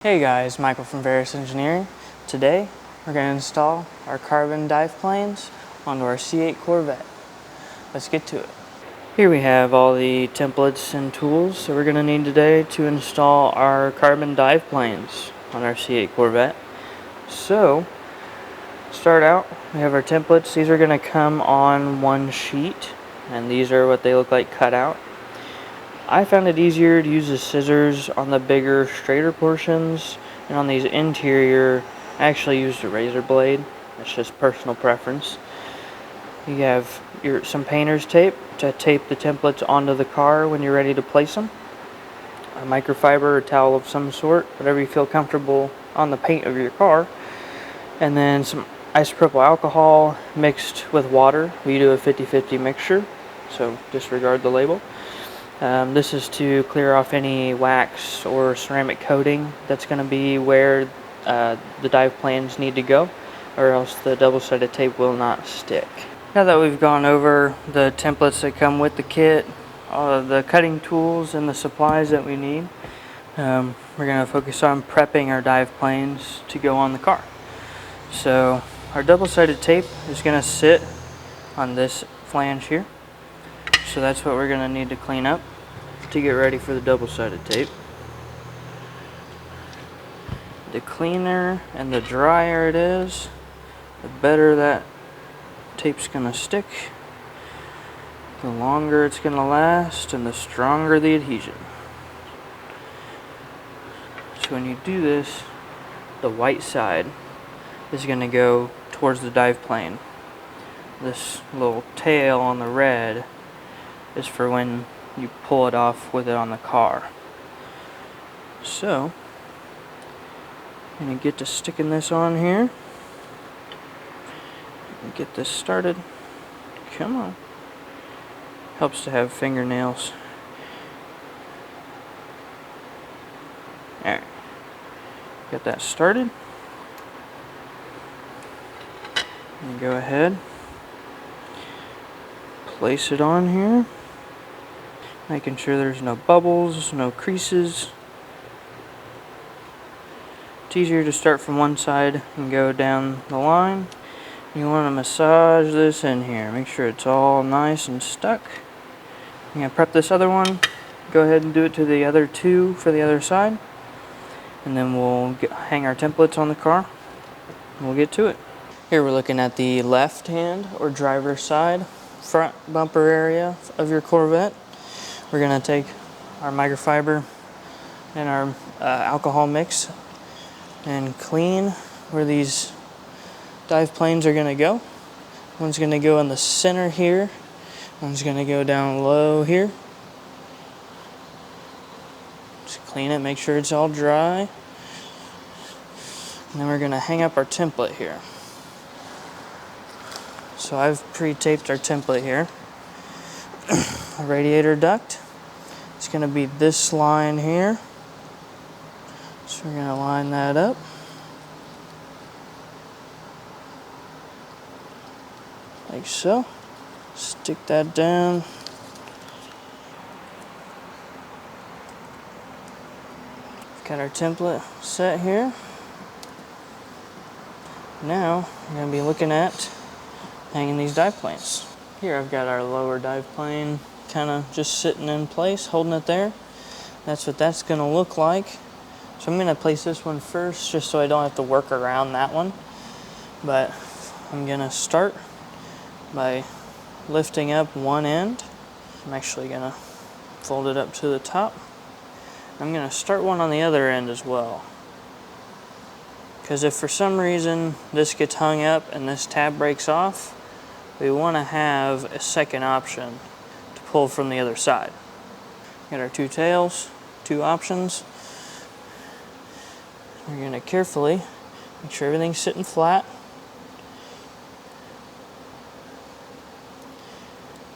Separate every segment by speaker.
Speaker 1: Hey guys, Michael from Varus Engineering. Today we're going to install our carbon dive planes onto our C8 Corvette. Let's get to it. Here we have all the templates and tools that we're going to need today to install our carbon dive planes on our C8 Corvette. So, start out, we have our templates. These are going to come on one sheet, and these are what they look like cut out. I found it easier to use the scissors on the bigger, straighter portions, and on these interior, I actually used a razor blade. That's just personal preference. You have some painter's tape to tape the templates onto the car when you're ready to place them. A microfiber or towel of some sort, whatever you feel comfortable on the paint of your car. And then some isopropyl alcohol mixed with water. We do a 50-50 mixture, so disregard the label. This is to clear off any wax or ceramic coating that's going to be where the dive planes need to go, or else the double-sided tape will not stick. Now that we've gone over the templates that come with the kit, the cutting tools and the supplies that we need, we're going to focus on prepping our dive planes to go on the car. So our double-sided tape is going to sit on this flange here. So that's what we're going to need to clean up to get ready for the double-sided tape. The cleaner and the drier it is, the better that tape's going to stick, the longer it's going to last, and the stronger the adhesion. So when you do this, the white side is going to go towards the dive plane. This little tail on the red is for when you pull it off with it on the car. So, I'm going to get to sticking this on here. Get this started. Come on. Helps to have fingernails. Alright. Get that started. And go ahead. Place it on here. Making sure there's no bubbles, no creases. It's easier to start from one side and go down the line. You want to massage this in here. Make sure it's all nice and stuck. I'm going to prep this other one. Go ahead and do it to the other two for the other side. And then we'll hang our templates on the car. And we'll get to it. Here we're looking at the left hand or driver's side front bumper area of your Corvette. We're going to take our microfiber and our alcohol mix and clean where these dive planes are going to go. One's going to go in the center here. One's going to go down low here. Just clean it, make sure it's all dry. And then we're going to hang up our template here. So I've pre-taped our template here. A radiator duct. It's going to be this line here. So we're going to line that up. Like so. Stick that down. Got our template set here. Now we're going to be looking at hanging these dive planes. Here I've got our lower dive plane kind of just sitting in place, holding it there. That's what that's going to look like. So I'm going to place this one first just so I don't have to work around that one. But I'm going to start by lifting up one end. I'm actually going to fold it up to the top. I'm going to start one on the other end as well. Because if for some reason this gets hung up and this tab breaks off, we want to have a second option to pull from the other side. Got our two tails, two options. We're going to carefully make sure everything's sitting flat.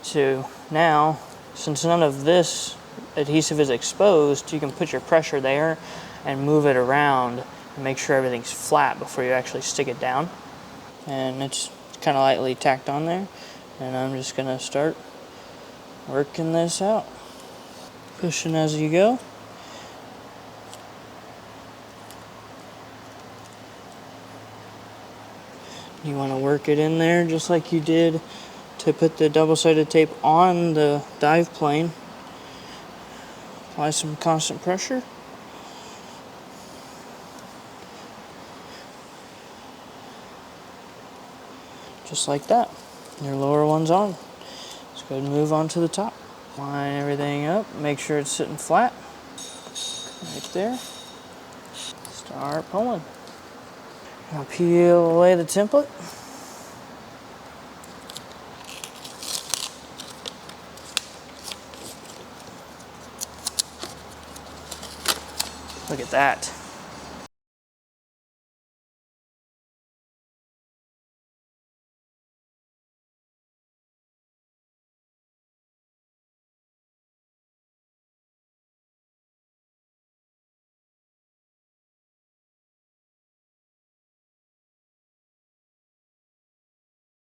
Speaker 1: So now, since none of this adhesive is exposed, you can put your pressure there and move it around and make sure everything's flat before you actually stick it down. And it's kind of lightly tacked on there. And I'm just going to start working this out. Pushing as you go. You want to work it in there just like you did to put the double-sided tape on the dive plane. Apply some constant pressure. Just like that. Your lower one's on. Let's go ahead and move on to the top. Line everything up. Make sure it's sitting flat. Right there. Start pulling. Now peel away the template. Look at that.